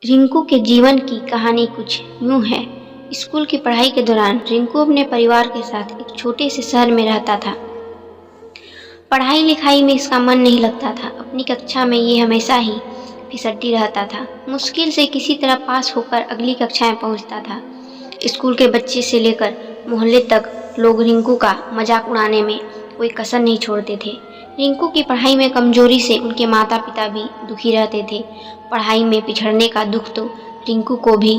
रिंकू के जीवन की कहानी कुछ यूं है। स्कूल की पढ़ाई के दौरान रिंकू अपने परिवार के साथ एक छोटे से शहर में रहता था। पढ़ाई लिखाई में इसका मन नहीं लगता था। अपनी कक्षा में ये हमेशा ही फिसड्डी रहता था। मुश्किल से किसी तरह पास होकर अगली कक्षा में पहुंचता था। स्कूल के बच्चे से लेकर मोहल्ले तक लोग रिंकू का मजाक उड़ाने में कोई कसर नहीं छोड़ते थे। रिंकू की पढ़ाई में कमजोरी से उनके माता पिता भी दुखी रहते थे। पढ़ाई में पिछड़ने का दुख तो रिंकू को भी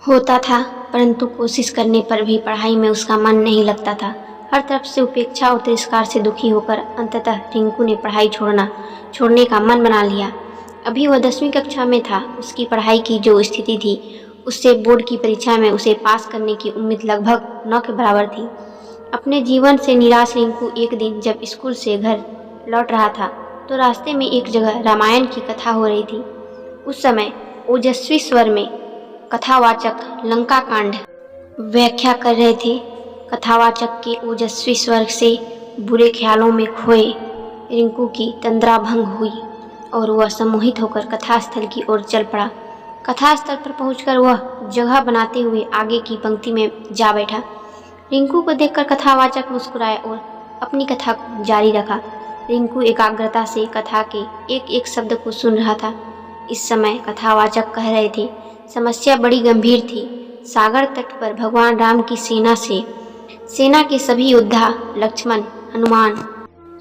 होता था, परंतु कोशिश करने पर भी पढ़ाई में उसका मन नहीं लगता था। हर तरफ से उपेक्षा और तिरस्कार से दुखी होकर अंततः रिंकू ने पढ़ाई छोड़ने का मन बना लिया। अभी वह 10वीं कक्षा में था। उसकी पढ़ाई की जो स्थिति थी उससे बोर्ड की परीक्षा में उसे पास करने की उम्मीद लगभग न के बराबर थी। अपने जीवन से निराश रिंकू एक दिन जब स्कूल से घर लौट रहा था तो रास्ते में एक जगह रामायण की कथा हो रही थी। उस समय ओजस्वी स्वर में कथावाचक लंका कांड व्याख्या कर रहे थे। कथावाचक के ओजस्वी स्वर से बुरे ख्यालों में खोए रिंकू की तंद्रा भंग हुई और वह सम्मोहित होकर कथास्थल की ओर चल पड़ा। कथास्थल पर पहुंचकर वह जगह बनाते हुए आगे की पंक्ति में जा बैठा। रिंकू को देखकर कथावाचक मुस्कुराया और अपनी कथा को जारी रखा। रिंकू एकाग्रता से कथा के एक एक शब्द को सुन रहा था। इस समय कथावाचक कह रहे थे, समस्या बड़ी गंभीर थी। सागर तट पर भगवान राम की सेना के सभी योद्धा लक्ष्मण, हनुमान,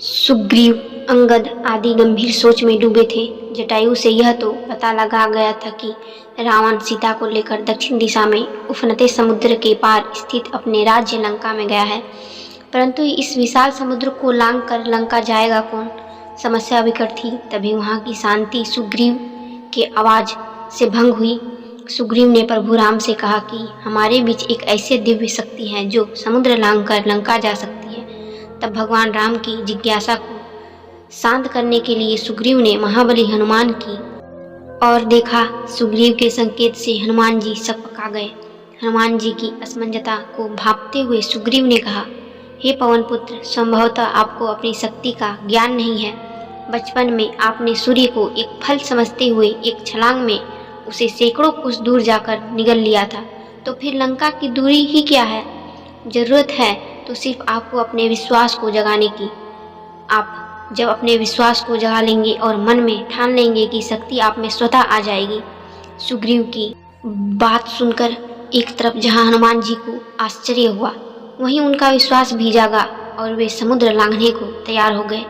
सुग्रीव, अंगद आदि गंभीर सोच में डूबे थे। जटायु से यह तो पता लगा गया था कि रावण सीता को लेकर दक्षिण दिशा में उफनते समुद्र के पार स्थित अपने राज्य लंका में गया है, परंतु इस विशाल समुद्र को लांघ कर लंका जाएगा कौन? समस्या विकट थी। तभी वहां की शांति सुग्रीव के आवाज से भंग हुई। सुग्रीव ने प्रभु राम से कहा कि हमारे बीच एक ऐसी दिव्य शक्ति है जो समुद्र लांघ कर लंका जा सकती है। तब भगवान राम की जिज्ञासा को शांत करने के लिए सुग्रीव ने महाबली हनुमान की और देखा। सुग्रीव के संकेत से हनुमान जी सब पका गए। हनुमान जी की असमंजसता को भांपते हुए सुग्रीव ने कहा, हे पवन पुत्र, संभवतः आपको अपनी शक्ति का ज्ञान नहीं है। बचपन में आपने सूर्य को एक फल समझते हुए एक छलांग में उसे सैकड़ों कोस दूर जाकर निगल लिया था, तो फिर लंका की दूरी ही क्या है? जरूरत है तो सिर्फ आपको अपने विश्वास को जगाने की। आप जब अपने विश्वास को जगा लेंगे और मन में ठान लेंगे कि शक्ति आप में स्वतः आ जाएगी। सुग्रीव की बात सुनकर एक तरफ जहां हनुमान जी को आश्चर्य हुआ, वहीं उनका विश्वास भी जागा और वे समुद्र लांघने को तैयार हो गए।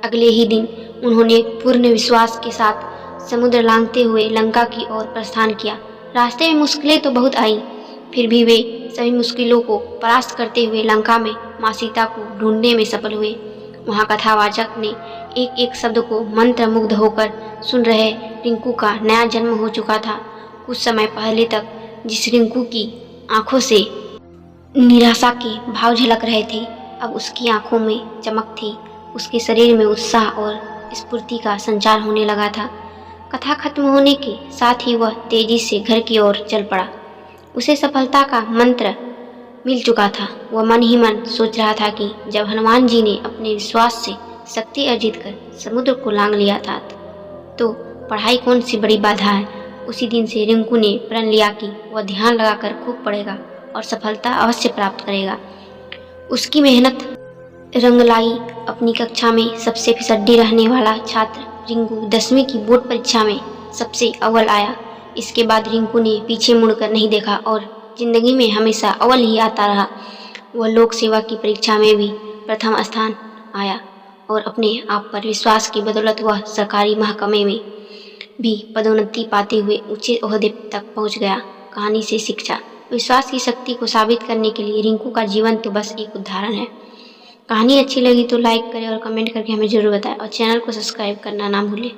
अगले ही दिन उन्होंने पूर्ण विश्वास के साथ समुद्र लांघते हुए लंका की ओर प्रस्थान किया। रास्ते में मुश्किलें तो बहुत आई, फिर भी वे सभी मुश्किलों को परास्त करते हुए लंका में माँ सीता को ढूंढने में सफल हुए। वहाँ कथावाचक ने एक एक शब्द को मंत्र मुग्ध होकर सुन रहे रिंकू का नया जन्म हो चुका था। कुछ समय पहले तक जिस रिंकू की आंखों से निराशा के भाव झलक रहे थे, अब उसकी आंखों में चमक थी। उसके शरीर में उत्साह और स्फूर्ति का संचार होने लगा था। कथा खत्म होने के साथ ही वह तेजी से घर की ओर चल पड़ा। उसे सफलता का मंत्र मिल चुका था। वह मन ही मन सोच रहा था कि जब हनुमान जी ने अपने विश्वास से शक्ति अर्जित कर समुद्र को लांघ लिया था तो पढ़ाई कौन सी बड़ी बाधा है। उसी दिन से रिंकू ने प्रण लिया कि वह ध्यान लगाकर खूब पढ़ेगा और सफलता अवश्य प्राप्त करेगा। उसकी मेहनत रंग लाई। अपनी कक्षा में सबसे फिसड्डी रहने वाला छात्र रिंकू 10वीं की बोर्ड परीक्षा में सबसे अव्वल आया। इसके बाद रिंकू ने पीछे मुड़कर नहीं देखा और जिंदगी में हमेशा अव्वल ही आता रहा। वह लोक सेवा की परीक्षा में भी प्रथम स्थान आया और अपने आप पर विश्वास की बदौलत वह सरकारी महकमे में भी पदोन्नति पाते हुए ऊंचे ओहदे तक पहुंच गया। कहानी से शिक्षा, विश्वास की शक्ति को साबित करने के लिए रिंकू का जीवन तो बस एक उदाहरण है। कहानी अच्छी लगी तो लाइक करें और कमेंट करके हमें जरूर बताएं और चैनल को सब्सक्राइब करना ना भूलें।